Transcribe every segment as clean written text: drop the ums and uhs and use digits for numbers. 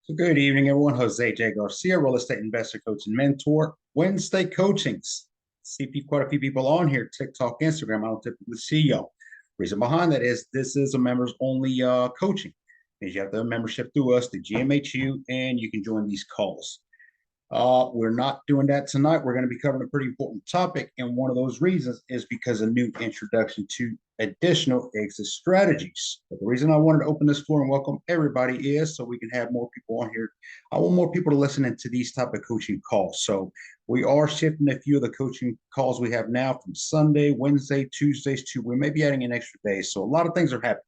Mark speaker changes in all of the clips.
Speaker 1: So good evening, everyone. Jose J. Garcia, real estate investor, coach, and mentor. Wednesday coachings. Quite a few people on here, TikTok, Instagram. I don't typically see y'all. Reason behind that is this is a members only coaching. Means you have the membership through us, the GMHU, and you can join these calls. We're not doing that tonight. We're going to be covering a pretty important topic. And one of those reasons is because a new introduction to additional exit strategies. But the reason I wanted to open this floor and welcome everybody is so we can have more people on here. I want more people to listen into these type of coaching calls. So we are shifting a few of the coaching calls we have now from Sunday, Wednesday, Tuesdays to we may be adding an extra day. So a lot of things are happening.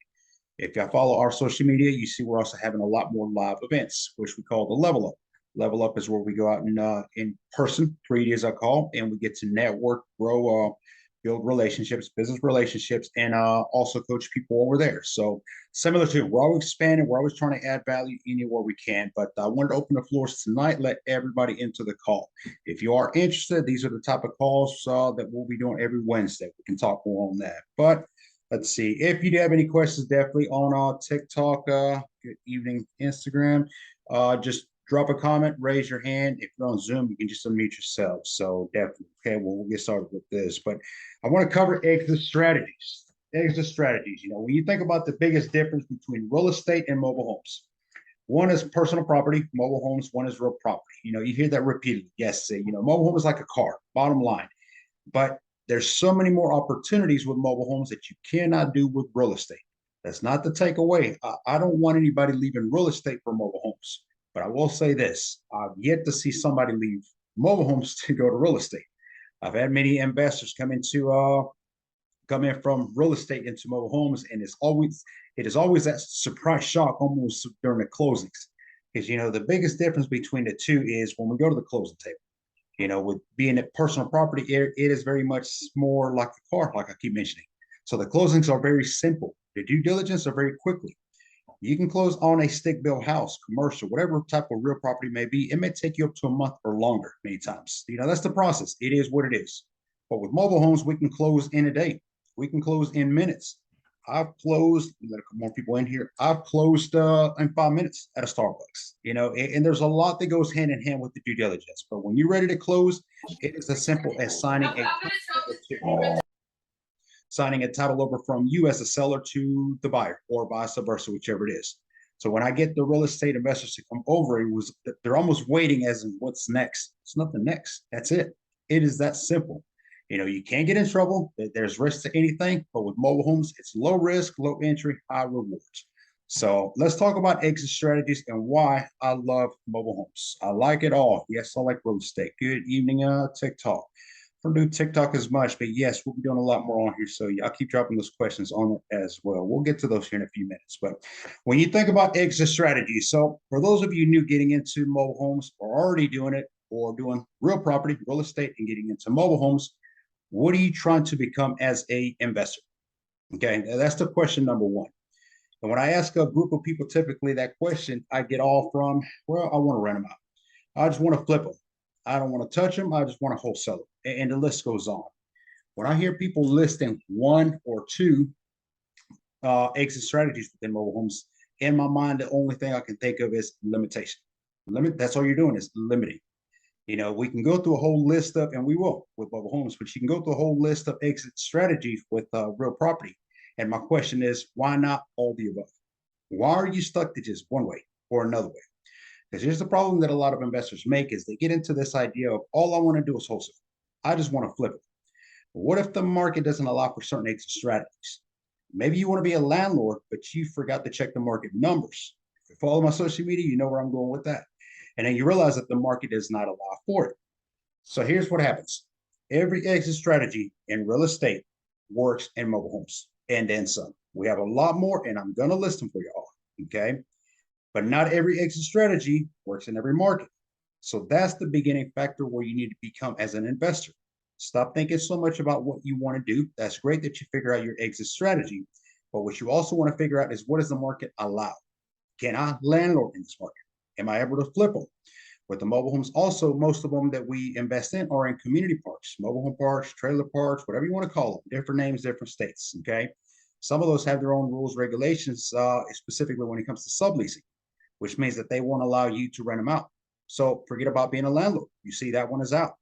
Speaker 1: If y'all follow our social media, you see we're also having a lot more live events, which we call the Level Up. Level Up is where we go out in person, 3 days I call, and we get to network, grow, build relationships, business relationships, and also coach people over there. So similar to, we're always expanding, we're always trying to add value anywhere we can. But I wanted to open the floors tonight, let everybody into the call. If you are interested, these are the type of calls that we'll be doing every Wednesday. We can talk more on that. But let's see. If you do have any questions, definitely on TikTok, good evening, Instagram, just drop a comment, raise your hand. If you're on Zoom, you can just unmute yourself. So definitely, okay, well, we'll get started with this. But I want to cover exit strategies. Exit strategies. You know, when you think about the biggest difference between real estate and mobile homes, one is personal property, mobile homes, one is real property. You know, you hear that repeatedly. Yes, you know, mobile home is like a car, bottom line. But there's so many more opportunities with mobile homes that you cannot do with real estate. That's not the takeaway. I don't want anybody leaving real estate for mobile homes. But I will say this, I've yet to see somebody leave mobile homes to go to real estate. I've had many investors come in from real estate into mobile homes, and it is always that surprise shock almost during the closings. Because you know, the biggest difference between the two is when we go to the closing table. You know, with being a personal property, it is very much more like a car, like I keep mentioning. So the closings are very simple. The due diligence are very quickly. You can close on a stick-built house, commercial, whatever type of real property may be. It may take you up to a month or longer many times. You know, that's the process. It is what it is. But with mobile homes, we can close in a day. We can close in minutes. I've closed, let a couple more people in here. I've closed in 5 minutes at a Starbucks, you know, and there's a lot that goes hand in hand with the due diligence. But when you're ready to close, it is as simple as signing a title over from you as a seller to the buyer or vice versa, whichever it is. So when I get the real estate investors to come over, they're almost waiting as in what's next. It's nothing next. That's it. It is that simple. You know, you can't get in trouble. There's risk to anything, but with mobile homes, it's low risk, low entry, high rewards. So let's talk about exit strategies and why I love mobile homes. I like it all. Yes, I like real estate. Good evening, TikTok. I don't do TikTok as much, but yes, we'll be doing a lot more on here. So I'll keep dropping those questions on it as well. We'll get to those here in a few minutes. But when you think about exit strategies, so for those of you new getting into mobile homes or already doing it or doing real property, real estate, and getting into mobile homes, what are you trying to become as a investor? Okay, that's the question number one. And when I ask a group of people typically that question, I get all from, well, I want to rent them out. I just want to flip them. I don't want to touch them. I just want to wholesale them. And the list goes on. When I hear people listing one or two exit strategies within mobile homes, in my mind, the only thing I can think of is limitation. That's all you're doing is limiting. You know, we can go through a whole list of, and we will with mobile homes, but you can go through a whole list of exit strategies with real property. And my question is, why not all the above? Why are you stuck to just one way or another way? Because here's the problem that a lot of investors make is they get into this idea of all I want to do is wholesale. I just want to flip it. But what if the market doesn't allow for certain exit strategies? Maybe you want to be a landlord, but you forgot to check the market numbers. If you follow my social media, you know where I'm going with that. And then you realize that the market does not allow for it. So here's what happens. Every exit strategy in real estate works in mobile homes and then some. We have a lot more, and I'm going to list them for you all, okay? But not every exit strategy works in every market. So that's the beginning factor where you need to become as an investor. Stop thinking so much about what you want to do. That's great that you figure out your exit strategy. But what you also want to figure out is what does the market allow? Can I landlord in this market? Am I able to flip them? With the mobile homes, also, most of them that we invest in are in community parks, mobile home parks, trailer parks, whatever you want to call them, different names, different states, okay? Some of those have their own rules, regulations, specifically when it comes to subleasing. which means that they won't allow you to rent them out. So forget about being a landlord. You see that one is out.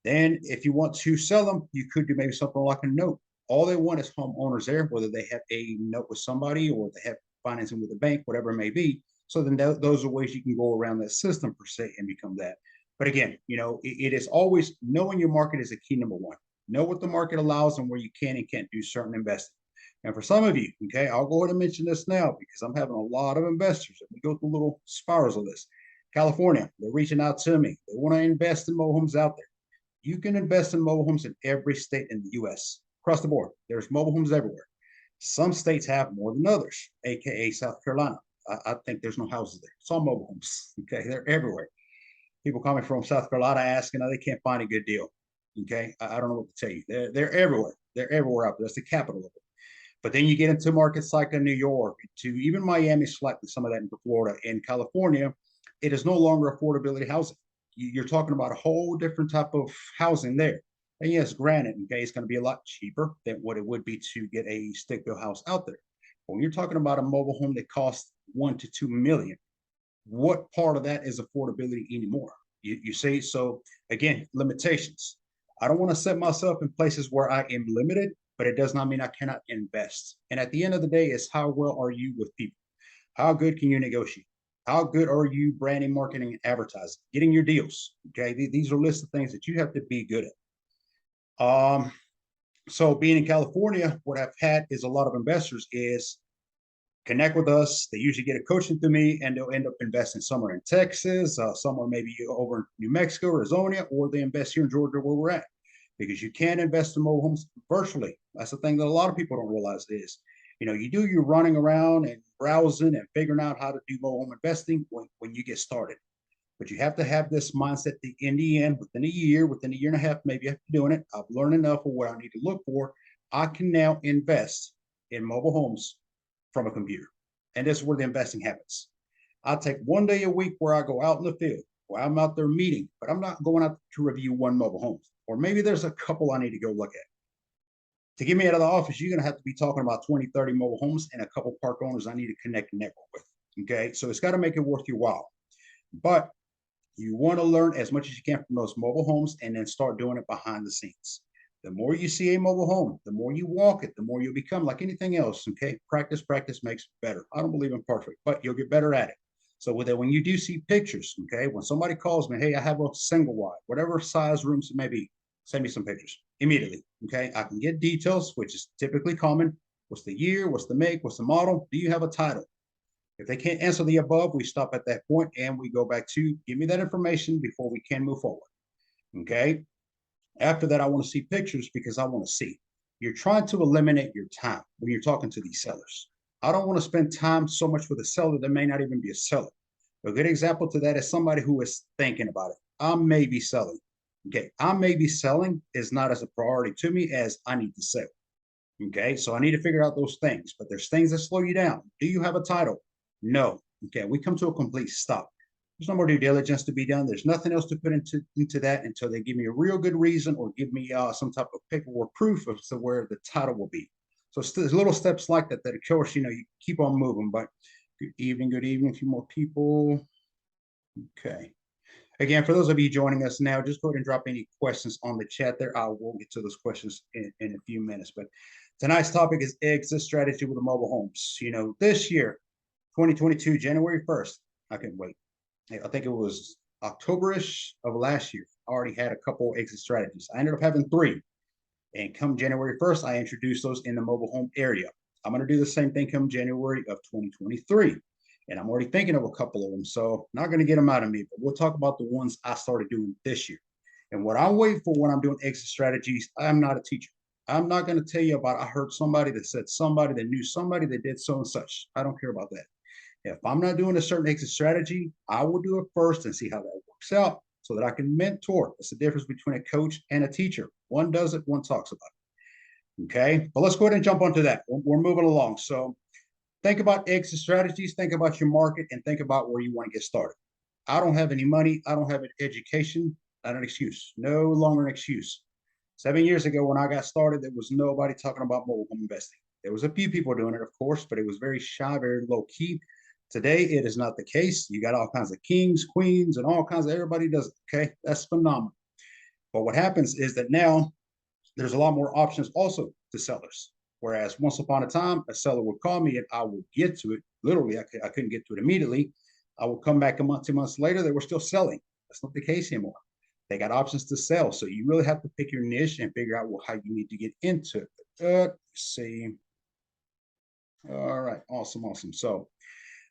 Speaker 1: Then if you want to sell them, you could do maybe something like a note. All they want is homeowners there, whether they have a note with somebody or they have financing with a bank, whatever it may be. So then those are ways you can go around that system per se and become that. But again, it is always knowing your market is a key number one. Know what the market allows and where you can and can't do certain investing. And for some of you, okay, I'll go ahead and mention this now because I'm having a lot of investors that we go through little spirals of this. California, they're reaching out to me. They want to invest in mobile homes out there. You can invest in mobile homes in every state in the US, across the board. There's mobile homes everywhere. Some states have more than others, aka South Carolina. I think there's no houses there. It's all mobile homes. Okay, they're everywhere. People coming from South Carolina asking, they can't find a good deal. Okay, I don't know what to tell you. They're everywhere. They're everywhere out there. That's the capital of it. But then you get into markets like New York, to even Miami, slightly some of that into Florida and California. It is no longer affordability housing. You're talking about a whole different type of housing there. And yes, granted, okay, it's going to be a lot cheaper than what it would be to get a stick-built house out there. But when you're talking about a mobile home that costs 1 to 2 million, what part of that is affordability anymore? You see, so again, limitations. I don't want to set myself in places where I am limited, but it does not mean I cannot invest. And at the end of the day, it's how well are you with people? How good can you negotiate? How good are you branding, marketing, and advertising? Getting your deals. Okay, these are lists of things that you have to be good at. So being in California, what I've had is a lot of investors is connect with us. They usually get a coaching through me, and they'll end up investing somewhere in Texas, somewhere maybe over in New Mexico, Arizona, or they invest here in Georgia where we're at. Because you can invest in mobile homes virtually. That's the thing that a lot of people don't realize is, you do your running around and browsing and figuring out how to do mobile home investing when you get started. But you have to have this mindset that in the end, within a year and a half, maybe after doing it, I've learned enough of what I need to look for. I can now invest in mobile homes from a computer. And this is where the investing happens. I take one day a week where I go out in the field, where I'm out there meeting, but I'm not going out to review one mobile home. Or maybe there's a couple I need to go look at. To get me out of the office, you're going to have to be talking about 20, 30 mobile homes and a couple park owners I need to connect and network with. Okay, so it's got to make it worth your while. But you want to learn as much as you can from those mobile homes and then start doing it behind the scenes. The more you see a mobile home, the more you walk it, the more you'll become like anything else. Okay, practice makes better. I don't believe in perfect, but you'll get better at it. So with it, when you do see pictures, okay, when somebody calls me, hey, I have a single wide, whatever size rooms it may be, send me some pictures immediately. Okay, I can get details, which is typically common. What's the year? What's the make? What's the model? Do you have a title? If they can't answer the above, we stop at that point and we go back to give me that information before we can move forward. Okay. After that, I want to see pictures because I want to see. You're trying to eliminate your time when you're talking to these sellers. I don't want to spend time so much with a seller that may not even be a seller. A good example to that is somebody who is thinking about it. I may be selling. Okay. I may be selling is not as a priority to me as I need to sell. Okay. So I need to figure out those things, but there's things that slow you down. Do you have a title? No. Okay. We come to a complete stop. There's no more due diligence to be done. There's nothing else to put into that until they give me a real good reason or give me some type of paperwork proof of where the title will be. So there's little steps like that of course, you keep on moving. But good evening, a few more people. Okay. Again, for those of you joining us now, just go ahead and drop any questions on the chat there. I will get to those questions in a few minutes. But tonight's topic is exit strategy with the mobile homes. This year, 2022, January 1st, I can't wait. I think it was October-ish of last year. I already had a couple exit strategies. I ended up having 3. And come January 1st, I introduced those in the mobile home area. I'm going to do the same thing come January of 2023. And I'm already thinking of a couple of them. So not going to get them out of me, but we'll talk about the ones I started doing this year. And what I wait for when I'm doing exit strategies, I'm not a teacher. I'm not going to tell you about I heard somebody that said somebody that knew somebody that did so and such. I don't care about that. If I'm not doing a certain exit strategy, I will do it first and see how that works out so that I can mentor. That's the difference between a coach and a teacher. One does it, one talks about it. Okay, but let's go ahead and jump onto that. We're moving along. So think about exit strategies, think about your market, and think about where you want to get started. I don't have any money. I don't have an education. Not an excuse. No longer an excuse. 7 years ago when I got started, there was nobody talking about mobile home investing. There was a few people doing it, of course, but it was very shy, very low key. Today, it is not the case. You got all kinds of kings, queens, and all kinds of everybody does it. Okay, that's phenomenal. But what happens is that now there's a lot more options also to sellers. Whereas once upon a time, a seller would call me and I would get to it. Literally, I couldn't get to it immediately. I would come back a month, 2 months later, they were still selling. That's not the case anymore. They got options to sell. So you really have to pick your niche and figure out how you need to get into it. Let's see. All right, awesome, awesome.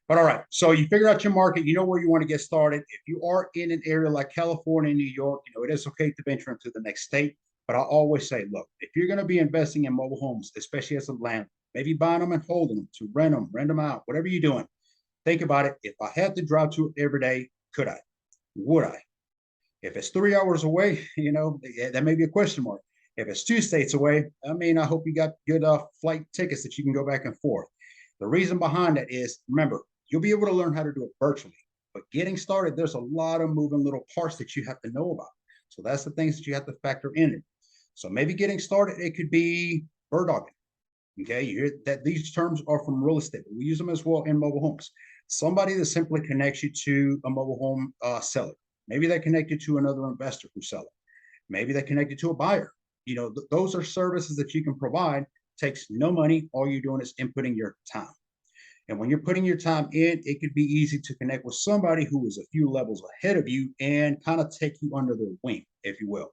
Speaker 1: But all right, so you figure out your market, you know where you want to get started. If you are in an area like California, New York, it is okay to venture into the next state. But I always say, look, if you're going to be investing in mobile homes, especially as a landlord, maybe buying them and holding them to rent them out, whatever you're doing, think about it. If I had to drive to it every day, could I? Would I? If it's 3 hours away, that may be a question mark. If it's 2 states away, I hope you got good flight tickets that you can go back and forth. The reason behind that is, remember, you'll be able to learn how to do it virtually. But getting started, there's a lot of moving little parts that you have to know about. So that's the things that you have to factor in it. So maybe getting started, it could be bird dogging. Okay, you hear that these terms are from real estate. We use them as well in mobile homes. Somebody that simply connects you to a mobile home seller. Maybe they connect you to another investor who's selling. Maybe they connect you to a buyer. Those are services that you can provide. Takes no money. All you're doing is inputting your time. And when you're putting your time in, it could be easy to connect with somebody who is a few levels ahead of you and kind of take you under their wing, if you will.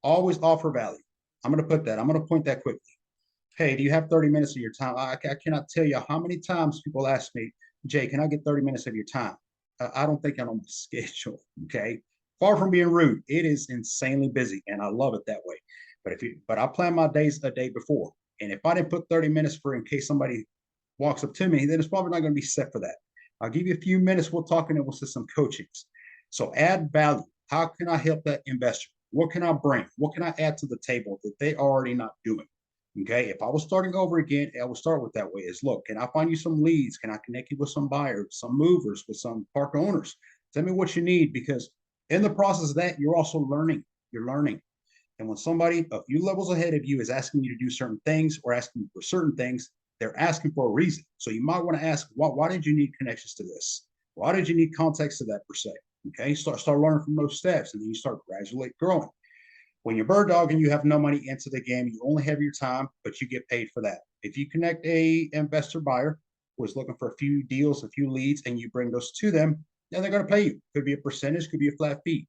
Speaker 1: Always offer value. I'm going to point that quickly. Hey, do you have 30 minutes of your time? I cannot tell you how many times people ask me, Jay, can I get 30 minutes of your time? I don't think I'm on the schedule. Okay. Far from being rude, it is insanely busy and I love it that way. But I plan my days a day before. And if I didn't put 30 minutes for in case somebody walks up to me, then it's probably not going to be set for that. I'll give you a few minutes. We'll talk and then we'll see some coachings. So add value. How can I help that investor? What can I bring? What can I add to the table that they already not doing? Okay. If I was starting over again, I would start with that way is look, can I find you some leads? Can I connect you with some buyers, some movers, with some park owners? Tell me what you need, because in the process of that, you're also learning. You're learning. And when somebody a few levels ahead of you is asking you to do certain things or asking you for certain things, they're asking for a reason. So you might want to ask, why did you need connections to this? Why did you need context to that per se? Okay, start learning from those steps, and then you start gradually growing. When you're bird dogging, you have no money into the game. You only have your time, but you get paid for that. If you connect a investor buyer who is looking for a few deals, a few leads, and you bring those to them, then they're going to pay you. Could be a percentage, could be a flat fee.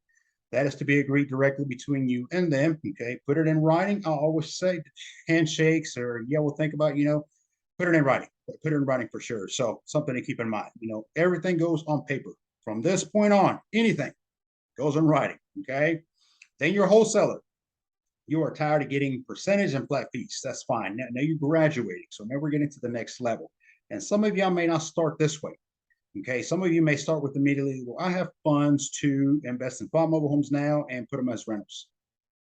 Speaker 1: That is to be agreed directly between you and them. Okay, put it in writing. I'll always say handshakes or we'll think about put it in writing. Put it in writing for sure. So something to keep in mind. Everything goes on paper. From this point on, anything goes in writing. Okay. Then you're a wholesaler. You are tired of getting percentage and flat fees. That's fine. Now you're graduating. So now we're getting to the next level. And some of y'all may not start this way. Okay. Some of you may start with immediately, well, I have funds to invest in 5 mobile homes now and put them as rentals.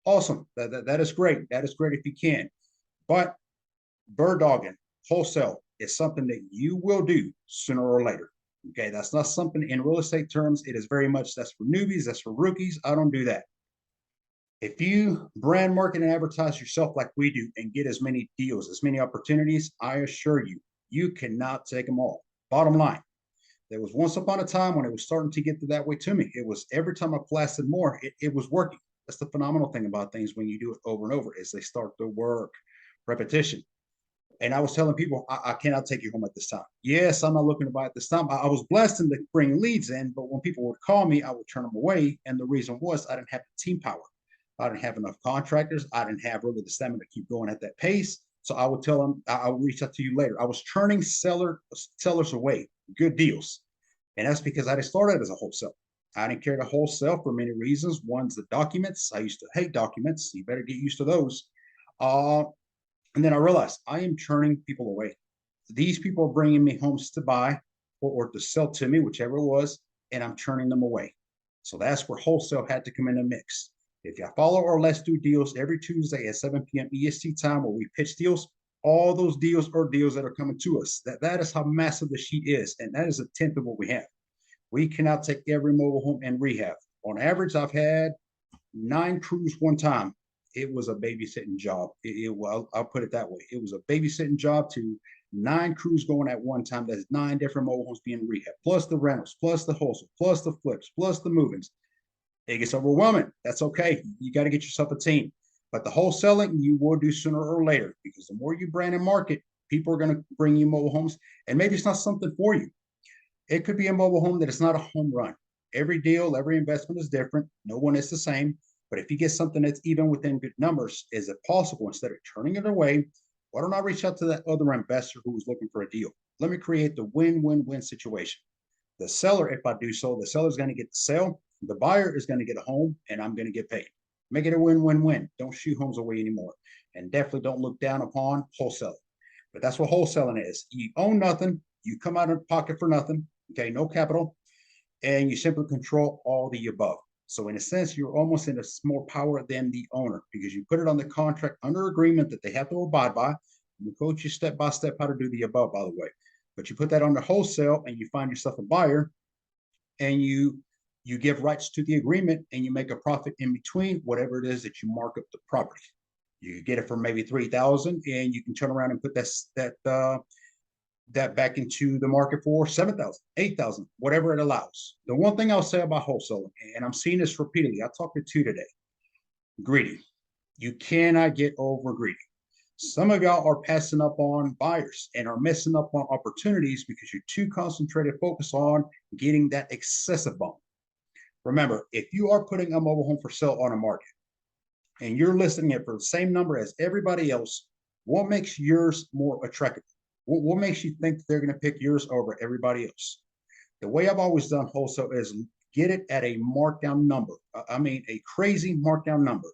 Speaker 1: Awesome. That is great. That is great if you can. But bird dogging, wholesale is something that you will do sooner or later. Okay. That's not something in real estate terms. It is very much that's for newbies. That's for rookies. I don't do that. If you brand market and advertise yourself like we do and get as many deals, as many opportunities, I assure you, you cannot take them all. Bottom line, there was once upon a time when it was starting to get to that way to me. It was every time I blasted more, it was working. That's the phenomenal thing about things when you do it over and over is they start to work. Repetition. And I was telling people, I cannot take you home at this time. Yes, I'm not looking to buy at this time. I was blessed to bring leads in, but when people would call me, I would turn them away. And the reason was I didn't have the team power. I didn't have enough contractors. I didn't have really the stamina to keep going at that pace. So I would tell them, I'll reach out to you later. I was turning sellers away, good deals. And that's because I started as a wholesaler. I didn't care to wholesale for many reasons. One's the documents. I used to hate documents. You better get used to those. And then I realized I am turning people away. These people are bringing me homes to buy or to sell to me, whichever it was, and I'm turning them away. So that's where wholesale had to come in the mix. If you follow our Let's Do Deals every Tuesday at 7 p.m. EST time where we pitch deals, all those deals are deals that are coming to us. That is how massive the sheet is, and that is a tenth of what we have. We cannot take every mobile home and rehab. On average, I've had 9 crews one time. It was a babysitting job. Well, I'll put it that way. It was a babysitting job to 9 crews going at one time. That's 9 different mobile homes being rehab, plus the rentals, plus the wholesale, plus the flips, plus the movings. It gets overwhelming. That's okay. You got to get yourself a team. But the wholesaling you will do sooner or later, because the more you brand and market, people are going to bring you mobile homes. And maybe it's not something for you. It could be a mobile home that is not a home run. Every deal, every investment is different. No one is the same. But if you get something that's even within good numbers, is it possible, instead of turning it away, why don't I reach out to that other investor who is looking for a deal? Let me create the win-win-win situation. The seller, if I do so, the seller is going to get the sale, the buyer is going to get a home, and I'm going to get paid. Make it a win-win-win. Don't shoot homes away anymore. And definitely don't look down upon wholesaling. But that's what wholesaling is. You own nothing. You come out of pocket for nothing. Okay, no capital. And you simply control all the above. So in a sense, you're almost in a more power than the owner, because you put it on the contract under agreement that they have to abide by. We coach you step by step how to do the above, by the way. But you put that on the wholesale and you find yourself a buyer, and you give rights to the agreement, and you make a profit in between whatever it is that you mark up the property. You get it for maybe 3,000, and you can turn around and put that back into the market for 7,000, 8,000, whatever it allows. The one thing I'll say about wholesaling, and I'm seeing this repeatedly, I talked to 2 today, greedy. You cannot get over greedy. Some of y'all are passing up on buyers and are missing up on opportunities because you're too concentrated, focused on getting that excessive bump. Remember, if you are putting a mobile home for sale on a market and you're listing it for the same number as everybody else, what makes yours more attractive? What makes you think they're going to pick yours over everybody else? The way I've always done wholesale is get it at a markdown number. I mean, a crazy markdown number,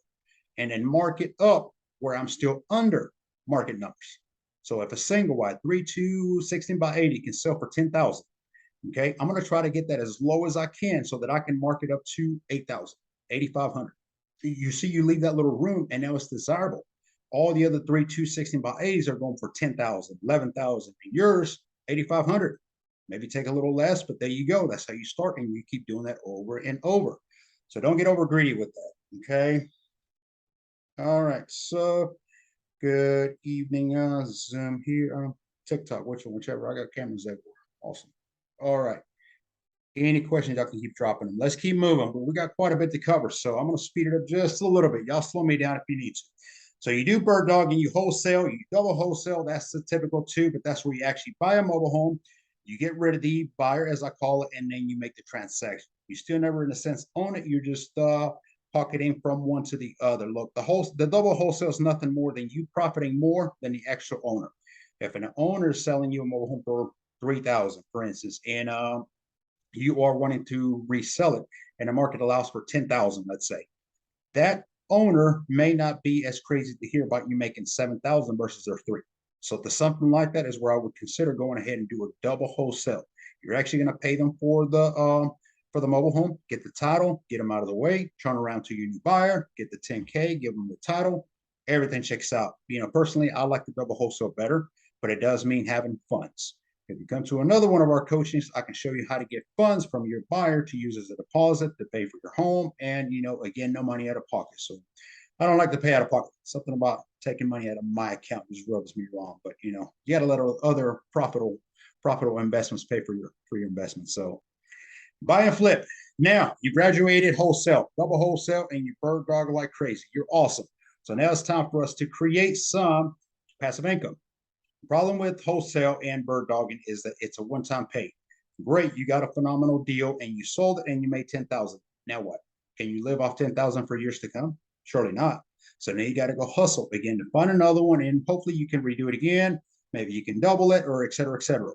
Speaker 1: and then mark it up where I'm still under market numbers. So if a single wide 3.2 16x80 can sell for 10,000, okay, I'm going to try to get that as low as I can so that I can mark it up to 8,000, 8,500. You see, you leave that little room, and now it's desirable. All the other 3.2 16x80s are going for 10,000, 11,000, and yours 8,500. Maybe take a little less, but there you go. That's how you start, and you keep doing that over and over. So don't get over greedy with that. Okay. All right. So good evening. Zoom here. TikTok, whichever. I got cameras everywhere. Awesome. All right. Any questions, y'all can keep dropping them. Let's keep moving. But we got quite a bit to cover, so I'm going to speed it up just a little bit. Y'all slow me down if you need to. So you do bird dog and you wholesale, you double wholesale. That's the typical 2, but that's where you actually buy a mobile home. You get rid of the buyer, as I call it, and then you make the transaction. You still never, in a sense, own it. You're just pocketing from one to the other. Look, the double wholesale is nothing more than you profiting more than the actual owner. If an owner is selling you a mobile home for 3,000, for instance, and you are wanting to resell it, and the market allows for 10,000, let's say, that owner may not be as crazy to hear about you making 7,000 versus their 3. So to something like that is where I would consider going ahead and do a double wholesale. You're actually going to pay them for the mobile home, get the title, get them out of the way, turn around to your new buyer, get the 10K, give them the title, everything checks out. Personally, I like the double wholesale better, but it does mean having funds. If you come to another one of our coachings, I can show you how to get funds from your buyer to use as a deposit to pay for your home. And, again, no money out of pocket. So I don't like to pay out of pocket. Something about taking money out of my account just rubs me wrong. But, you got to let other profitable investments pay for your investments. So buy and flip. Now you graduated wholesale, double wholesale, and you bird dog like crazy. You're awesome. So now it's time for us to create some passive income. The problem with wholesale and bird dogging is that it's a one-time pay. Great, you got a phenomenal deal and you sold it and you made 10,000. Now what? Can you live off 10,000 for years to come? Surely not. So now you got to go hustle again to find another one, and hopefully you can redo it again. Maybe you can double it, or et cetera, et cetera.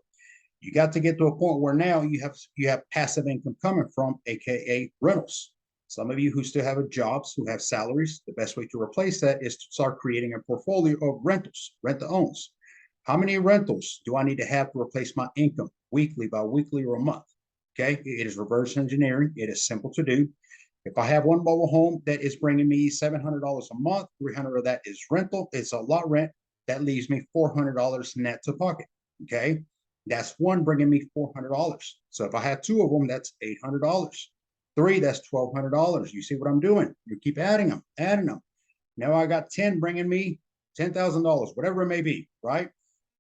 Speaker 1: You got to get to a point where now you have passive income coming from, aka rentals. Some of you who still have jobs, who have salaries, the best way to replace that is to start creating a portfolio of rentals, rent to owns. How many rentals do I need to have to replace my income weekly, bi-weekly, or a month? Okay, it is reverse engineering. It is simple to do. If I have one mobile home that is bringing me $700 a month, 300 of that is rental. It's a lot rent. That leaves me $400 net to pocket. Okay, that's one bringing me $400. So if I have 2 of them, that's $800. 3, that's $1,200. You see what I'm doing? You keep adding them. Now I got 10 bringing me $10,000, whatever it may be, right?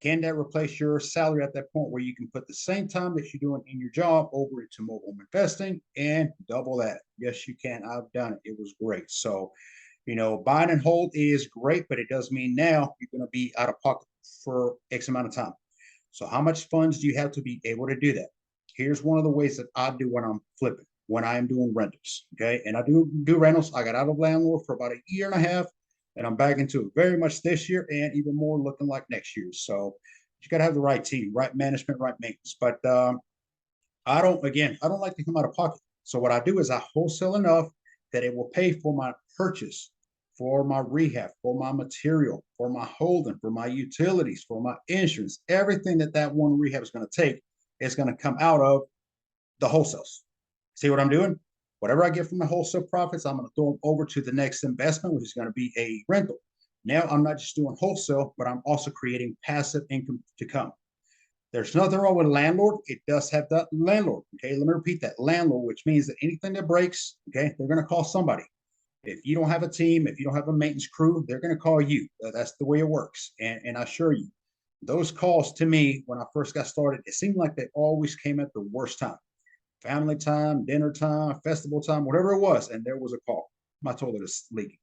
Speaker 1: Can that replace your salary at that point where you can put the same time that you're doing in your job over into mobile home investing and double that? Yes, you can. I've done it. It was great. So, buying and hold is great, but it does mean now you're going to be out of pocket for X amount of time. So, how much funds do you have to be able to do that? Here's one of the ways that I do when I'm flipping, when I'm doing rentals. Okay. And I do rentals. I got out of landlord for about a year and a half, and I'm back into it very much this year and even more looking like next year. So, you got to have the right team, right management, right maintenance. But I don't like to come out of pocket. So what I do is I wholesale enough that it will pay for my purchase, for my rehab, for my material, for my holding, for my utilities, for my insurance. Everything that one rehab is going to take is going to come out of the wholesales. See what I'm doing? Whatever I get from the wholesale profits, I'm going to throw them over to the next investment, which is going to be a rental. Now I'm not just doing wholesale, but I'm also creating passive income to come. There's nothing wrong with a landlord. It does have that landlord. Okay, let me repeat that landlord, which means that anything that breaks, okay, they're going to call somebody. If you don't have a team, if you don't have a maintenance crew, they're going to call you. That's the way it works. And I assure you, those calls to me when I first got started, it seemed like they always came at the worst time. Family time, dinner time, festival time, whatever it was, and there was a call. My toilet is leaking.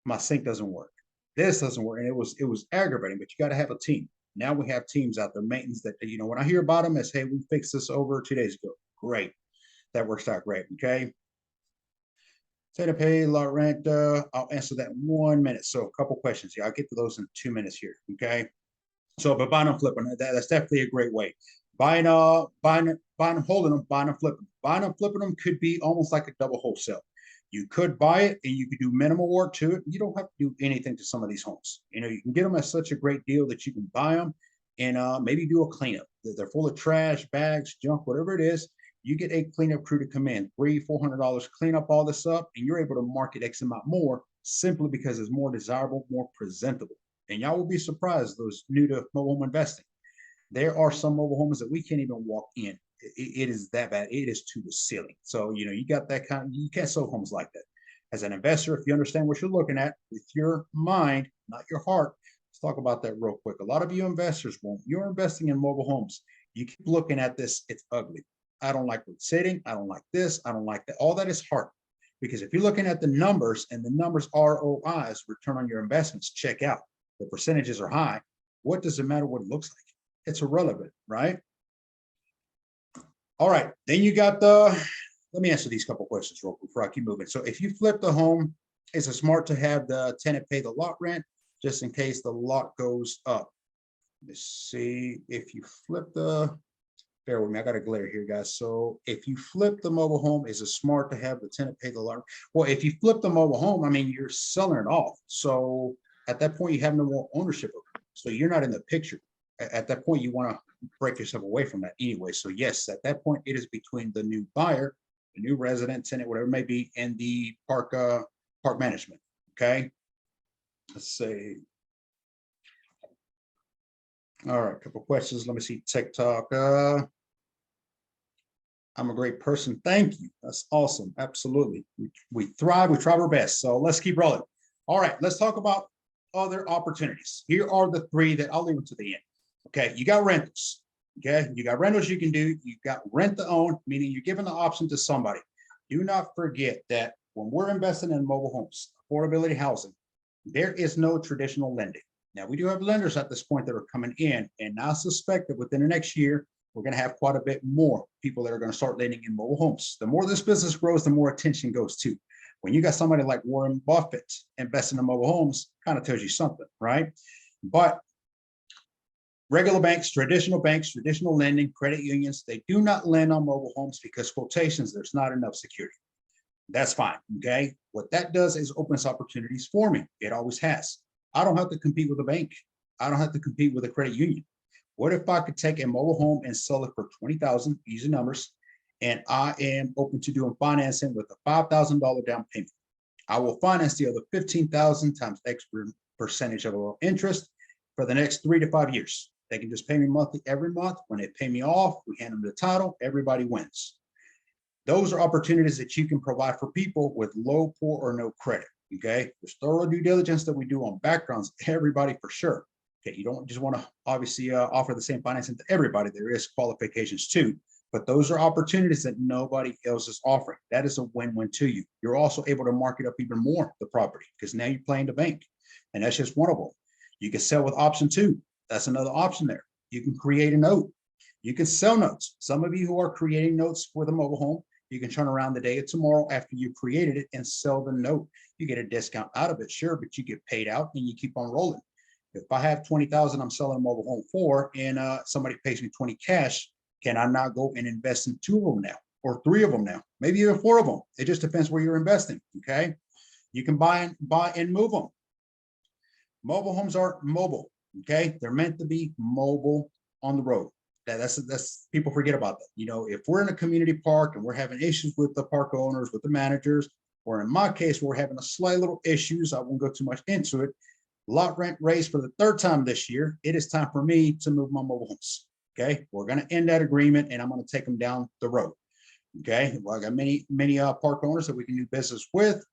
Speaker 1: My sink doesn't work. This doesn't work, and it was aggravating. But you got to have a team. Now we have teams out there, maintenance that when I hear about them, is hey, we fixed this over 2 days ago. Great, that works out great. Okay. Say to pay lot rent. I'll answer that in 1 minute. So a couple questions here. I'll get to those in 2 minutes here. Okay. So, but buying and flipping, that's definitely a great way. Buying them, holding them, buying and flipping. Buying and flipping them could be almost like a double wholesale. You could buy it and you could do minimal work to it. You don't have to do anything to some of these homes. You can get them at such a great deal that you can buy them and maybe do a cleanup. They're full of trash, bags, junk, whatever it is. You get a cleanup crew to come in, $300-$400, clean up all this up, and you're able to market X amount more simply because it's more desirable, more presentable. And y'all will be surprised, those new to mobile home investing. There are some mobile homes that we can't even walk in. It is that bad. It is to the ceiling. So, you got that you can't sell homes like that. As an investor, if you understand what you're looking at with your mind, not your heart, let's talk about that real quick. A lot of you investors won't. You're investing in mobile homes. You keep looking at this. It's ugly. I don't like what's sitting. I don't like this. I don't like that. All that is hard. Because if you're looking at the numbers and the numbers ROIs, return on your investments, check out. The percentages are high. What does it matter what it looks like? It's irrelevant, right? All right, then you got let me answer these couple questions real quick before I keep moving. So if you flip the home, is it smart to have the tenant pay the lot rent just in case the lot goes up? Let's see, if you flip bear with me, I got a glare here, guys. So if you flip the mobile home, is it smart to have the tenant pay the lot? Well, if you flip the mobile home, I mean, you're selling it off. So at that point, you have no more ownership of it. So you're not in the picture. At that point, you want to break yourself away from that anyway. So yes, at that point, it is between the new buyer, the new resident, tenant, whatever it may be, and the park management. Okay. Let's see. All right, a couple questions. Let me see TikTok. I'm a great person. Thank you. That's awesome. Absolutely. We thrive. We try our best. So let's keep rolling. All right, let's talk about other opportunities. Here are the three that I'll leave it to the end. Okay, you got rentals. Okay, you got rentals you can do. You got rent to own, meaning you're giving the option to somebody. Do not forget that when we're investing in mobile homes, affordability housing, there is no traditional lending. Now, we do have lenders at this point that are coming in, and I suspect that within the next year, we're going to have quite a bit more people that are going to start lending in mobile homes. The more this business grows, the more attention goes to. When you got somebody like Warren Buffett investing in mobile homes, kind of tells you something, right? But regular banks, traditional lending, credit unions, they do not lend on mobile homes because quotations, there's not enough security. That's fine, okay? What that does is opens opportunities for me. It always has. I don't have to compete with a bank. I don't have to compete with a credit union. What if I could take a mobile home and sell it for $20,000, easy numbers, and I am open to doing financing with a $5,000 down payment? I will finance the other $15,000 times X percentage of interest for the next 3 to 5 years. They can just pay me monthly every month. When they pay me off, we hand them the title. Everybody wins. Those are opportunities that you can provide for people with low, poor, or no credit. Okay, there's thorough due diligence that we do on backgrounds, everybody for sure. Okay, you don't just want to obviously offer the same financing to everybody. There is qualifications too, but those are opportunities that nobody else is offering. That is a win-win to you. You're also able to market up even more the property because now you're playing the bank, and that's just one of them. You can sell with option two. That's another option there. You can create a note. You can sell notes. Some of you who are creating notes for the mobile home, you can turn around the day of tomorrow after you created it and sell the note. You get a discount out of it, sure, but you get paid out and you keep on rolling. If I have 20,000, I'm selling a mobile home for, and somebody pays me 20 cash, can I not go and invest in two of them now, or three of them now, maybe even four of them? It just depends where you're investing. Okay, you can buy and move them. Mobile homes are mobile. Okay, they're meant to be mobile on the road. That's people forget about that. You know, if we're in a community park and we're having issues with the park owners, with the managers, or in my case, we're having a slight little issues. I won't go too much into it. Lot rent raised for the third time this year. It is time for me to move my mobile homes. Okay, we're going to end that agreement and I'm going to take them down the road. Okay, well, I got many park owners that we can do business with,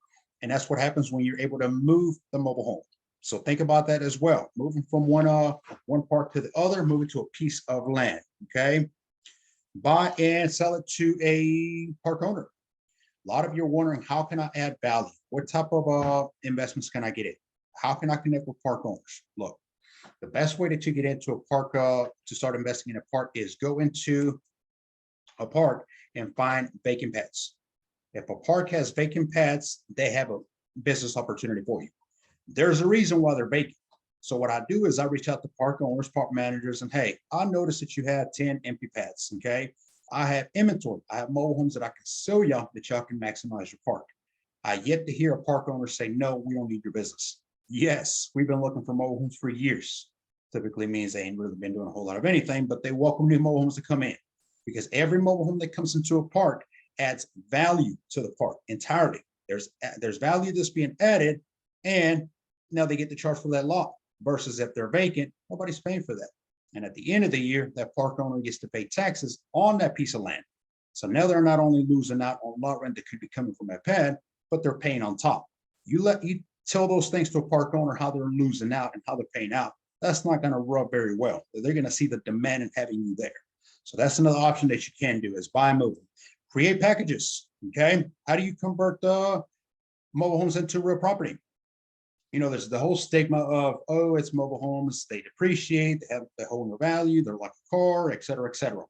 Speaker 1: and that's what happens when you're able to move the mobile home. So think about that as well. Moving from one park to the other, moving to a piece of land. Okay, buy and sell it to a park owner. A lot of you are wondering, how can I add value? What type of investments can I get in? How can I connect with park owners? Look, the best way to get into a park, to start investing in a park, is go into a park and find vacant pads. If a park has vacant pads, they have a business opportunity for you. There's a reason why they're vacant. So what I do is I reach out to park owners, park managers, and hey, I noticed that you have 10 empty pads. Okay, I have inventory. I have mobile homes that I can sell y'all that y'all can maximize your park. I yet to hear a park owner say, no, we don't need your business. Yes, we've been looking for mobile homes for years. Typically means they ain't really been doing a whole lot of anything, but they welcome new mobile homes to come in, because every mobile home that comes into a park adds value to the park entirely. There's value that's being added, and now they get to charge for that lot, versus if they're vacant, nobody's paying for that. And at the end of the year, that park owner gets to pay taxes on that piece of land. So now they're not only losing out on lot rent that could be coming from that pad, but they're paying on top. You tell those things to a park owner, how they're losing out and how they're paying out. That's not going to rub very well. They're going to see the demand in having you there. So that's another option that you can do, is buy and move. Create packages. Okay, how do you convert mobile homes into real property? You know, there's the whole stigma of, oh, it's mobile homes, they depreciate, they hold no value, they're like a car, et cetera, et cetera.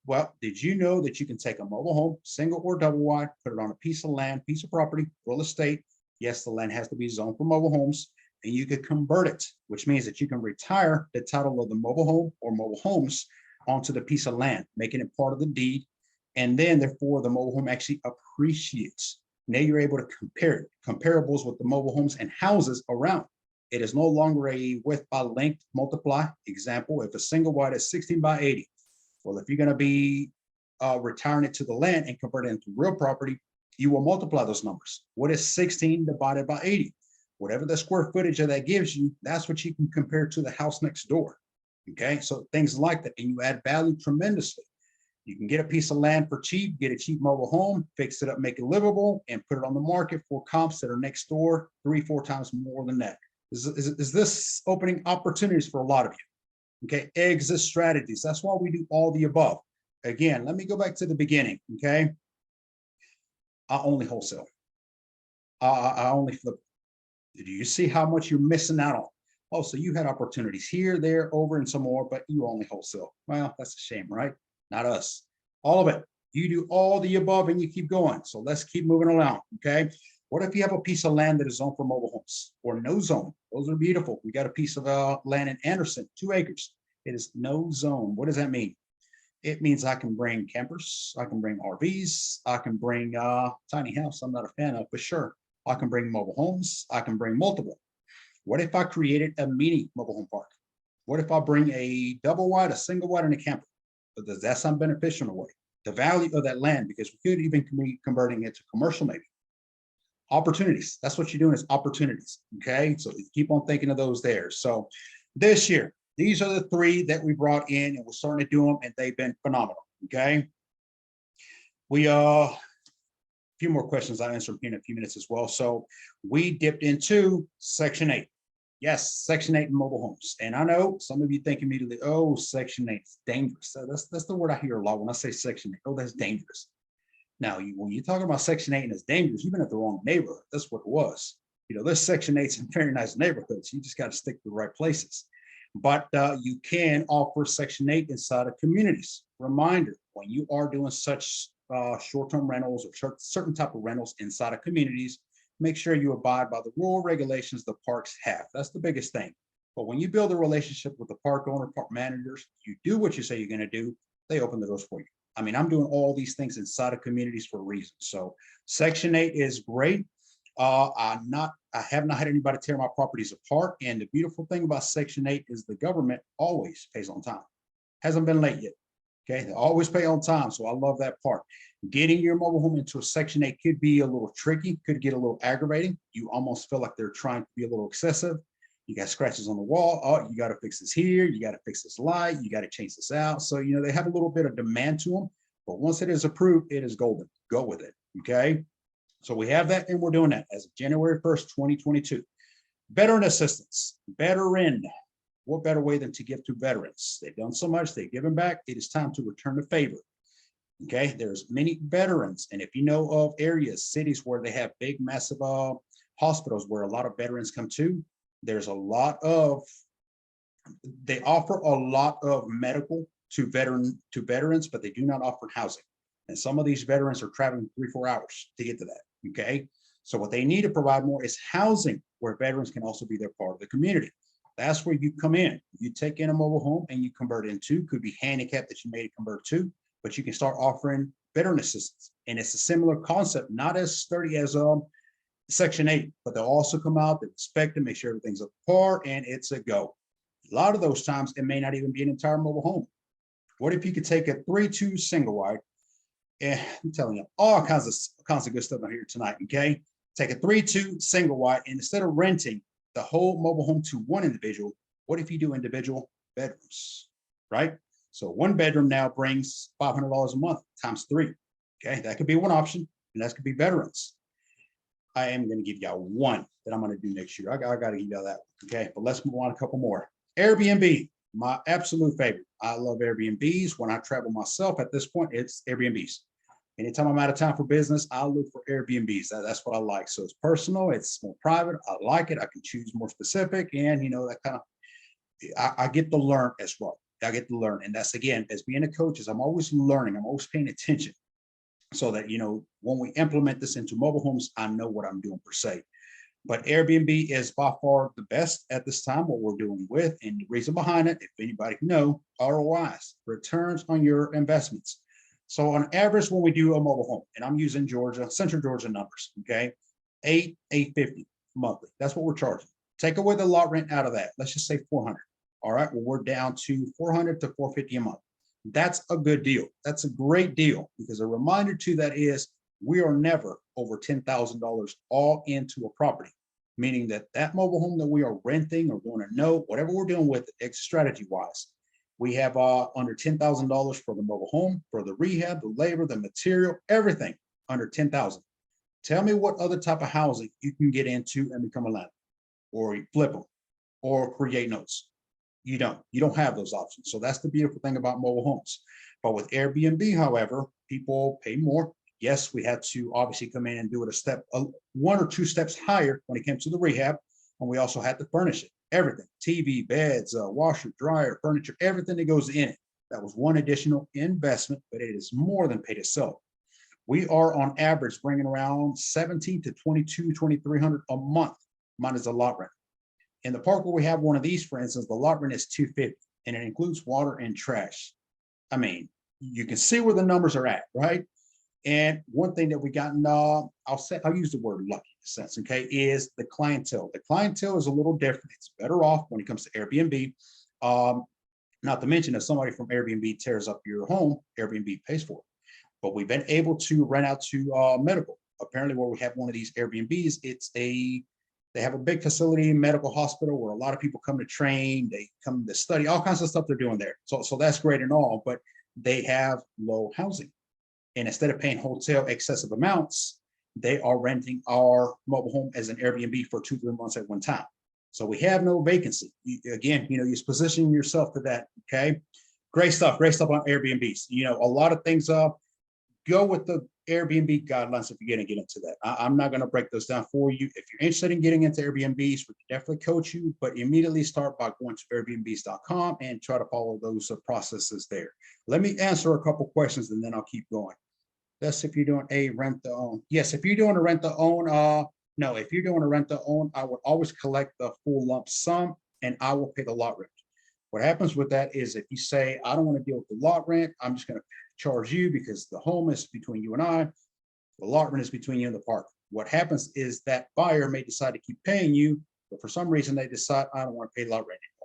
Speaker 1: Well, did you know that you can take a mobile home, single or double wide, put it on a piece of land, piece of property, real estate? Yes, the land has to be zoned for mobile homes, and you could convert it, which means that you can retire the title of the mobile home or mobile homes onto the piece of land, making it part of the deed. And then therefore the mobile home actually appreciates. Now you're able to compare comparables with the mobile homes and houses around. It is no longer a width by length multiply. Example, if a single wide is 16 by 80, well, if you're going to be retiring it to the land and convert it into real property, you will multiply those numbers. What is 16 divided by 80? Whatever the square footage of that gives you, that's what you can compare to the house next door. Okay, so things like that, and you add value tremendously. You can get a piece of land for cheap, get a cheap mobile home, fix it up, make it livable, and put it on the market for comps that are next door 3-4 times more than that. Is this opening opportunities for a lot of you? Okay, exit strategies. That's why we do all the above. Again, let me go back to the beginning. Okay, I only wholesale. I only flip. Do you see how much you're missing out on? Oh, so you had opportunities here, there, over, and some more, but you only wholesale. Well, that's a shame, right? Not us. All of it. You do all the above and you keep going. So let's keep moving along. Okay. What if you have a piece of land that is zoned for mobile homes or no zone? Those are beautiful. We got a piece of land in Anderson, 2 acres. It is no zone. What does that mean? It means I can bring campers. I can bring RVs. I can bring tiny house. I'm not a fan of, but sure. I can bring mobile homes. I can bring multiple. What if I created a mini mobile home park? What if I bring a double wide, a single wide, and a camper? But does that sound beneficial in a way? The value of that land, because we could even be converting it to commercial maybe. Opportunities. That's what you're doing, is opportunities. Okay, so keep on thinking of those there. So this year, these are the 3 that we brought in, and we're starting to do them, and they've been phenomenal. Okay, we a few more questions I'll answer in a few minutes as well. So we dipped into Section 8. Yes, Section 8 mobile homes. And I know some of you think immediately, oh, Section 8 is dangerous. So that's the word I hear a lot when I say Section 8. Oh, that's dangerous. Now, when you're talking about Section 8 and it's dangerous, you've been at the wrong neighborhood. That's what it was. There's Section 8s in very nice neighborhoods. You just got to stick to the right places. But you can offer Section 8 inside of communities. Reminder, when you are doing such short-term rentals or certain type of rentals inside of communities, make sure you abide by the rule regulations the parks have. That's the biggest thing. But when you build a relationship with the park owner, park managers, you do what you say you're going to do, they open the doors for you. I mean, I'm doing all these things inside of communities for a reason. So Section 8 is great. I have not had anybody tear my properties apart. And the beautiful thing about Section 8 is the government always pays on time. Hasn't been late yet. Okay, they always pay on time. So I love that part. Getting your mobile home into a Section 8 could be a little tricky, could get a little aggravating. You almost feel like they're trying to be a little excessive. You got scratches on the wall. Oh, you got to fix this here. You got to fix this light. You got to change this out. So, they have a little bit of demand to them. But once it is approved, it is golden. Go with it. Okay. So we have that, and we're doing that as of January 1st, 2022. Veteran assistance, veteran. What better way than to give to veterans? They've done so much, they've given back. It is time to return the favor. Okay, there's many veterans, and if you know of areas, cities where they have big, massive hospitals where a lot of veterans come to, there's a lot of, they offer a lot of medical to veterans, but they do not offer housing. And some of these veterans are traveling 3-4 hours to get to that. Okay, so what they need to provide more is housing where veterans can also be their part of the community. That's where you come in. You take in a mobile home and you convert it into, could be handicapped that you made it convert to, but you can start offering veteran assistance. And it's a similar concept, not as sturdy as Section 8, but they'll also come out, they inspect it, make sure everything's up to par, and it's a go. A lot of those times, it may not even be an entire mobile home. What if you could take a 3-2 single wide, and I'm telling you, all kinds of good stuff out here tonight, okay? Take a 3-2 single wide, and instead of renting the whole mobile home to one individual, what if you do individual bedrooms, right? So one bedroom now brings $500 a month times 3. Okay, that could be one option, and that could be veterans. I am going to give y'all one that I'm going to do next year. I got to give y'all that one. Okay, but let's move on a couple more. Airbnb, my absolute favorite. I love Airbnbs. When I travel myself at this point, it's Airbnbs. Anytime I'm out of town for business, I look for Airbnbs. That's what I like. So it's personal, it's more private. I like it. I can choose more specific, and that kind of, I get to learn as well. I get to learn, and that's again, as being a coach, is I'm always learning. I'm always paying attention, so that when we implement this into mobile homes, I know what I'm doing per se. But Airbnb is by far the best at this time. What we're doing with, and the reason behind it, if anybody can know, ROIs, returns on your investments. So on average, when we do a mobile home, and I'm using Georgia, Central Georgia numbers, okay, $850 monthly. That's what we're charging. Take away the lot rent out of that. Let's just say 400. All right, well, we're down to 400 to 450 a month. That's a good deal. That's a great deal, because a reminder to that is we are never over $10,000 all into a property, meaning that mobile home that we are renting or going to know, whatever we're doing with it, strategy wise, we have under $10,000 for the mobile home, for the rehab, the labor, the material, everything under $10,000. Tell me what other type of housing you can get into and become a landlord, or flip them, or create notes. You don't have those options. So that's the beautiful thing about mobile homes. But with Airbnb, however, people pay more. Yes, we had to obviously come in and do it one or two steps higher when it came to the rehab, and we also had to furnish it. Everything, TV, beds, washer, dryer, furniture, everything that goes in it. That was one additional investment, but it is more than paid itself. We are on average bringing around 17 to 22, 2,300 a month, minus a lot rent. In the park where we have one of these, for instance, the lot rent is $250, and it includes water and trash. I mean, you can see where the numbers are at, right? And one thing that we gotten, I'll use the word lucky in a sense, okay, is the clientele. The clientele is a little different. It's better off when it comes to Airbnb. Not to mention, if somebody from Airbnb tears up your home, Airbnb pays for it. But we've been able to rent out to medical. Apparently, where we have one of these Airbnbs, they have a big facility, medical hospital, where a lot of people come to train, they come to study, all kinds of stuff they're doing there. So that's great and all, but they have low housing. And instead of paying hotel excessive amounts, they are renting our mobile home as an Airbnb for 2-3 months at one time. So we have no vacancy. Again, you're positioning yourself to that. Okay. Great stuff on Airbnbs. A lot of things go with the Airbnb guidelines if you're going to get into that. I'm not going to break those down for you. If you're interested in getting into Airbnbs, we can definitely coach you, but immediately start by going to airbnbs.com and try to follow those processes there. Let me answer a couple questions and then I'll keep going. That's if you're doing a rent to own. Yes, if you're doing a rent to own, no, if you're doing a rent to own, I would always collect the full lump sum and I will pay the lot rent. What happens with that is if you say, I don't want to deal with the lot rent, I'm just going to charge you because the home is between you and I, the lot rent is between you and the park. What happens is that buyer may decide to keep paying you, but for some reason they decide, I don't want to pay lot rent anymore.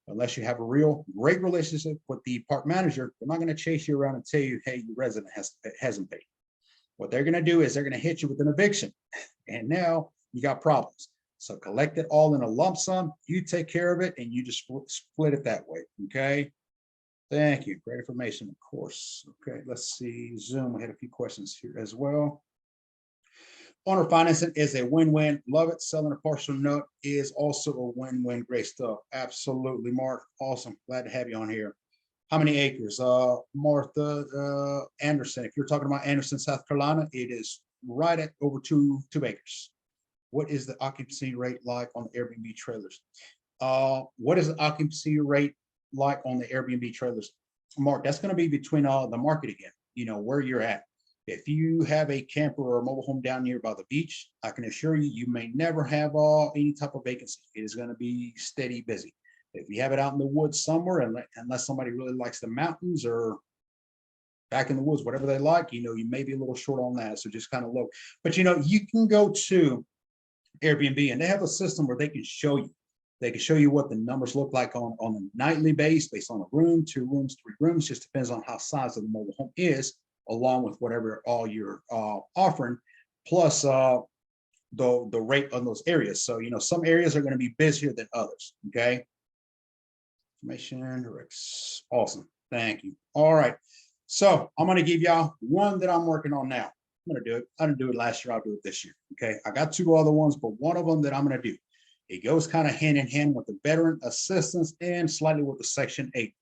Speaker 1: Unless you have a real great relationship with the park manager, they're not going to chase you around and tell you, hey, your resident hasn't paid. What they're going to do is they're going to hit you with an eviction. And now you got problems. So collect it all in a lump sum. You take care of it and you just split it that way. Okay. Thank you. Great information, of course. Okay. Let's see. Zoom. We had a few questions here as well. Owner financing is a win-win. Love it. Selling a partial note is also a win-win. Great stuff. Absolutely, Mark. Awesome. Glad to have you on here. How many acres? Martha Anderson. If you're talking about Anderson, South Carolina, it is right at over two acres. What is the occupancy rate like on the Airbnb trailers? What is the occupancy rate like on the Airbnb trailers? Mark, that's going to be between the market again, where you're at. If you have a camper or a mobile home down here by the beach, I can assure you, you may never have any type of vacancy. It is going to be steady busy. If you have it out in the woods somewhere, unless somebody really likes the mountains or back in the woods, whatever they like, you may be a little short on that. So just kind of look. But, you can go to Airbnb and they have a system where they can show you. They can show you what the numbers look like on a nightly base, based on a room, 2 rooms, 3 rooms. Just depends on how size of the mobile home is, along with whatever all you're offering, plus the rate on those areas. So, some areas are going to be busier than others. Okay. Information. Awesome. Thank you. All right. So I'm going to give y'all one that I'm working on now. I'm going to do it. I didn't do it last year. I'll do it this year. Okay. I got 2 other ones, but one of them that I'm going to do, it goes kind of hand in hand with the veteran assistance and slightly with the Section 8.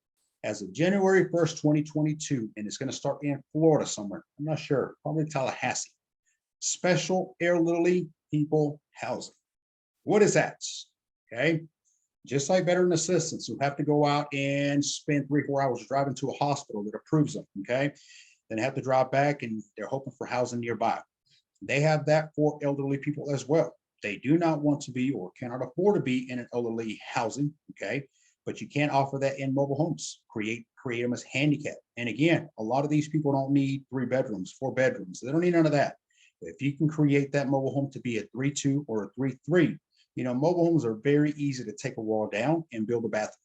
Speaker 1: As of January 1st, 2022, and it's going to start in Florida somewhere. I'm not sure, probably Tallahassee. Special elderly people housing. What is that? Okay. Just like veteran assistants who have to go out and spend 3 or 4 hours driving to a hospital that approves them. Okay. Then they have to drive back and they're hoping for housing nearby. They have that for elderly people as well. They do not want to be or cannot afford to be in an elderly housing. Okay. But you can't offer that in mobile homes. Create them as handicapped. And again, a lot of these people don't need 3 bedrooms, 4 bedrooms. They don't need none of that. If you can create that mobile home to be a 3-2 or a 3-3, mobile homes are very easy to take a wall down and build a bathroom.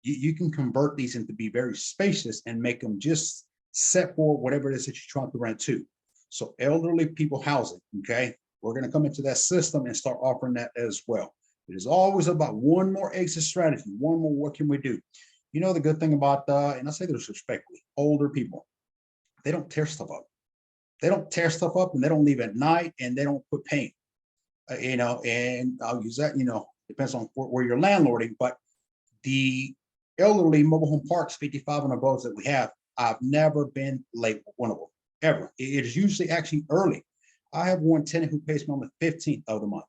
Speaker 1: You can convert these into be very spacious and make them just set for whatever it is that you're trying to rent to. So elderly people housing, okay? We're going to come into that system and start offering that as well. It is always about one more exit strategy, one more, what can we do? The good thing about, and I say this respectfully, older people, they don't tear stuff up. They don't tear stuff up and they don't leave at night and they don't put paint, and I'll use that, depends on where you're landlording, but the elderly mobile home parks, 55 and above that we have, I've never been late with one of them, ever. It is usually actually early. I have one tenant who pays me on the 15th of the month.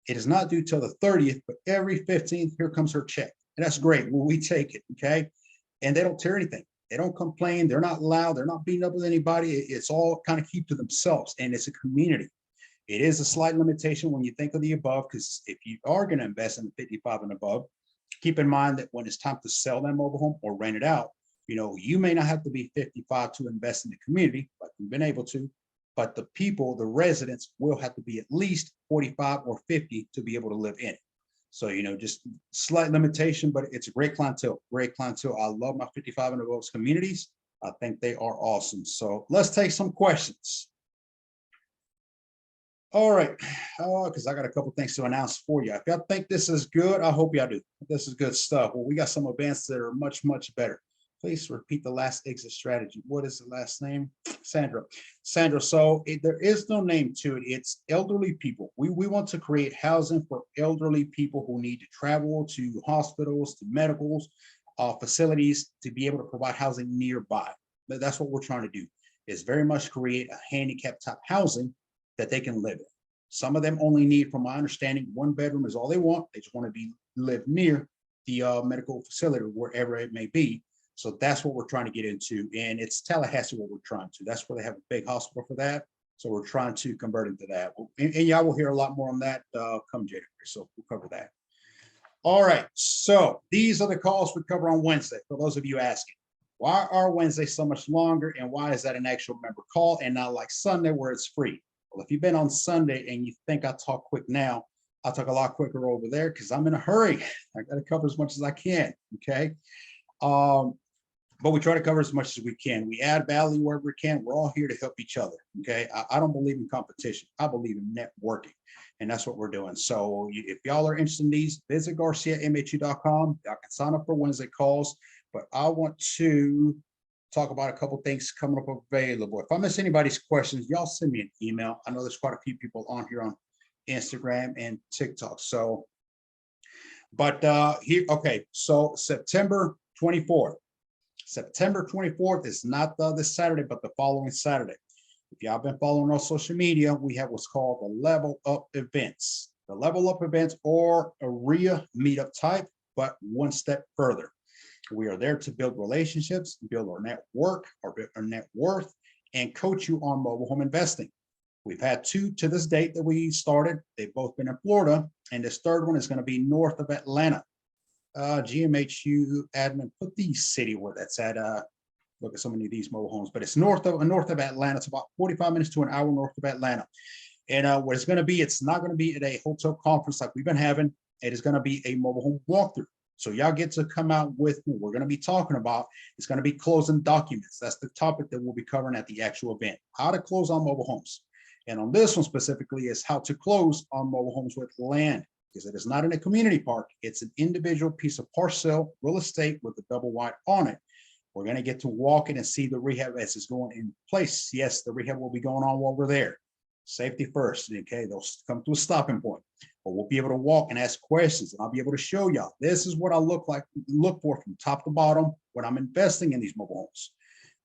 Speaker 1: It is not due till the 30th, but every 15th, here comes her check. And that's great. Well, we take it, okay? And they don't tear anything. They don't complain. They're not loud. They're not beating up with anybody. It's all kind of keep to themselves, and it's a community. It is a slight limitation when you think of the above, because if you are going to invest in the 55 and above, keep in mind that when it's time to sell that mobile home or rent it out, you may not have to be 55 to invest in the community, like we've been able to, but the people, the residents will have to be at least 45 or 50 to be able to live in it. So, just slight limitation, but it's a great clientele, I love my 55 and above communities. I think they are awesome. So let's take some questions. All right, because I got a couple things to announce for you. If y'all think this is good, I hope y'all do. This is good stuff. Well, we got some events that are much, much better. Please repeat the last exit strategy. What is the last name? Sandra. Sandra. So there is no name to it. It's elderly people. We want to create housing for elderly people who need to travel to hospitals, to medicals, facilities to be able to provide housing nearby. That's what we're trying to do, is very much create a handicap type housing that they can live in. Some of them only need, from my understanding, 1 bedroom is all they want. They just want to live near the medical facility, wherever it may be. So that's what we're trying to get into. And it's Tallahassee what we're trying to. That's where they have a big hospital for that. So we're trying to convert into that. And y'all will hear a lot more on that come January. So we'll cover that. All right. So these are the calls we cover on Wednesday. For those of you asking, why are Wednesdays so much longer? And why is that an actual member call and not like Sunday where it's free? Well, if you've been on Sunday and you think I talk quick now, I'll talk a lot quicker over there because I'm in a hurry. I got to cover as much as I can. Okay. But we try to cover as much as we can. We add value wherever we can. We're all here to help each other. Okay. I don't believe in competition. I believe in networking. And that's what we're doing. So if y'all are interested in these, visit GarciaMHU.com. Y'all can sign up for Wednesday calls. But I want to talk about a couple things coming up available. If I miss anybody's questions, y'all send me an email. I know there's quite a few people on here on Instagram and TikTok. So, but here, okay. So September 24th. September 24th is not this Saturday, but the following Saturday. If y'all been following our social media, we have what's called the Level Up events. The Level Up events or a RIA meetup type, but one step further. We are there to build relationships, build our network, or our net worth, and coach you on mobile home investing. We've had 2 to this date that we started. They've both been in Florida, and this third one is going to be north of Atlanta. GMHU admin, put the city where that's at. Look at so many of these mobile homes, but it's north of Atlanta. It's about 45 minutes to an hour north of Atlanta. And what it's going to be, it's not going to be at a hotel conference like we've been having. It is going to be a mobile home walkthrough. So y'all get to come out with me. We're going to be talking about, it's going to be closing documents. That's the topic that we'll be covering at the actual event, how to close on mobile homes. And on this one specifically is how to close on mobile homes with land, because it is not in a community park. It's an individual piece of parcel real estate with a double wide on it. We're going to get to walk in and see the rehab as it's going in place. Yes, the rehab will be going on while we're there. Safety first. Okay, they'll come to a stopping point, but we'll be able to walk and ask questions, and I'll be able to show y'all this is what I look for from top to bottom when I'm investing in these mobile homes.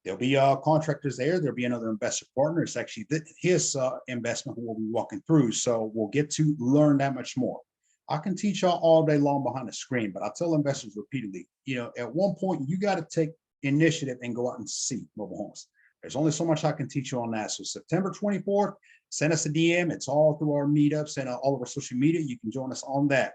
Speaker 1: There'll be contractors there. There'll be another investor partner. It's actually his investment who we'll be walking through. So we'll get to learn that much more. I can teach y'all all day long behind the screen, but I tell investors repeatedly, at one point you got to take initiative and go out and see mobile homes. There's only so much I can teach you on that. So September 24th, send us a DM. It's all through our meetups and all of our social media. You can join us on that.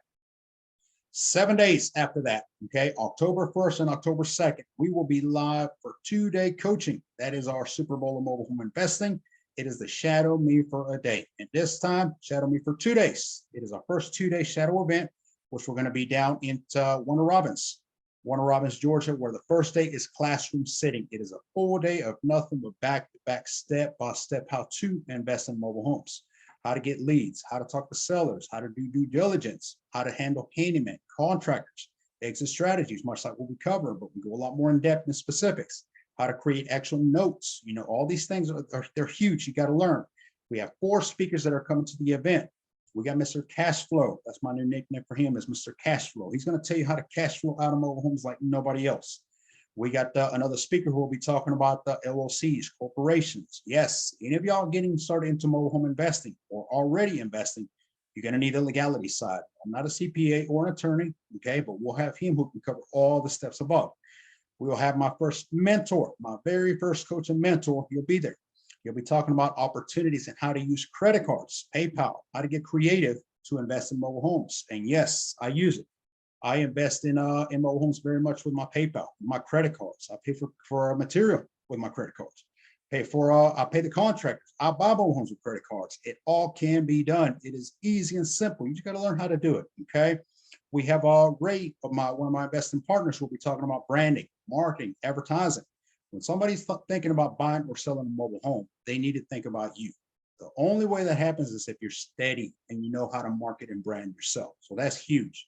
Speaker 1: 7 days after that, okay, October 1st and October 2nd, we will be live for 2-day coaching. That is our Super Bowl of mobile home investing. It is the Shadow Me for a Day. And this time, Shadow Me for 2 days. It is our first 2-day shadow event, which we're going to be down in Warner Robins, Georgia, where the first day is classroom sitting. It is a full day of nothing but back-to-back, step-by-step how to invest in mobile homes, how to get leads, how to talk to sellers, how to do due diligence, how to handle handyman, contractors, exit strategies, much like what we cover, but we go a lot more in depth in specifics, how to create actual notes. All these things they're huge. You got to learn. We have 4 speakers that are coming to the event. We got Mr. Cashflow. That's my new nickname for him, is Mr. Cashflow. He's going to tell you how to cash flow out of mobile homes like nobody else. We got another speaker who will be talking about the LLCs, corporations. Yes, any of y'all getting started into mobile home investing or already investing, you're going to need a legality side. I'm not a CPA or an attorney, okay, but we'll have him who can cover all the steps above. We will have my first mentor, my very first coach and mentor. He'll be there. He'll be talking about opportunities and how to use credit cards, PayPal, how to get creative to invest in mobile homes. And yes, I use it. I invest in mobile homes very much with my PayPal, my credit cards. I pay for material with my credit cards. I pay the contractors. I buy mobile homes with credit cards. It all can be done. It is easy and simple. You just got to learn how to do it. Okay. We have Ray, one of my investing partners, will be talking about branding, marketing, advertising. When somebody's thinking about buying or selling a mobile home, they need to think about you. The only way that happens is if you're steady and you know how to market and brand yourself. So that's huge.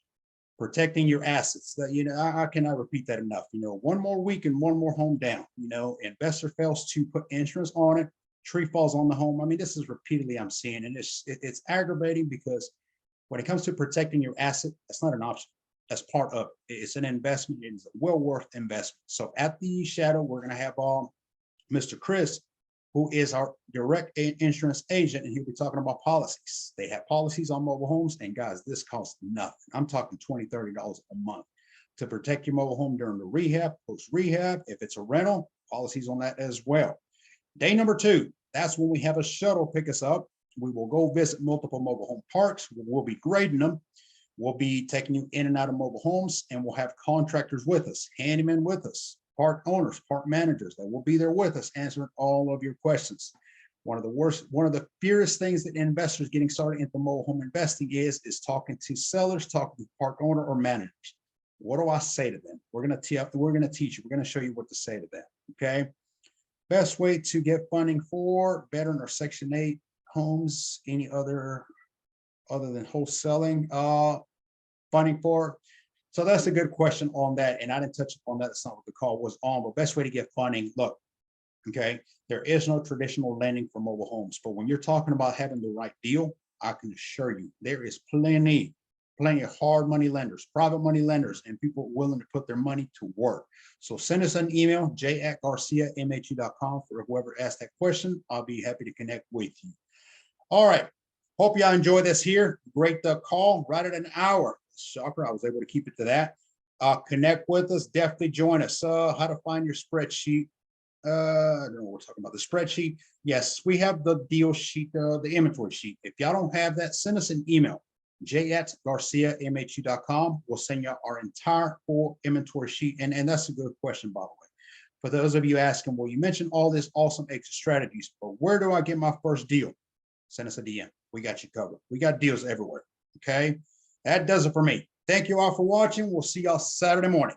Speaker 1: Protecting your assets. That, I cannot repeat that enough. One more week and one more home down. Investor fails to put insurance on it. Tree falls on the home. I mean, this is repeatedly I'm seeing, and it's aggravating because when it comes to protecting your asset, that's not an option. That's part of it. It's an investment. It's a well worth investment. So at the shadow, we're going to have Mr. Chris, who is our direct insurance agent, and he'll be talking about policies. They have policies on mobile homes, and guys, this costs nothing. I'm talking $20, $30 a month to protect your mobile home during the rehab, post-rehab. If it's a rental, policies on that as well. Day number 2, that's when we have a shuttle pick us up. We will go visit multiple mobile home parks. We'll be grading them. We'll be taking you in and out of mobile homes, and we'll have contractors with us, handymen with us, park owners, park managers that will be there with us, answering all of your questions. One of the fiercest things that investors getting started into mobile home investing is talking to sellers, talking to park owner or managers. What do I say to them? We're going to teach you. We're going to show you what to say to them. Okay. Best way to get funding for veteran or Section 8 homes, any other than wholesaling, funding for. So that's a good question on that. And I didn't touch upon that. That's not what the call was on, but best way to get funding. Look, okay, there is no traditional lending for mobile homes, but when you're talking about having the right deal, I can assure you there is plenty of hard money lenders, private money lenders, and people willing to put their money to work. So send us an email, j@garciamhu.com, for whoever asked that question. I'll be happy to connect with you. All right. Hope y'all enjoy this here. Great call, right at an hour. Shocker, I was able to keep it to that. Connect with us. Definitely join us. How to find your spreadsheet. I don't know what we're talking about. The spreadsheet. Yes, we have the deal sheet, the inventory sheet. If y'all don't have that, send us an email, j@garciamhu.com. We'll send you our entire full inventory sheet. And that's a good question, by the way. For those of you asking, well, you mentioned all this awesome exit strategies, but where do I get my first deal? Send us a DM. We got you covered. We got deals everywhere. Okay. That does it for me. Thank you all for watching. We'll see y'all Saturday morning.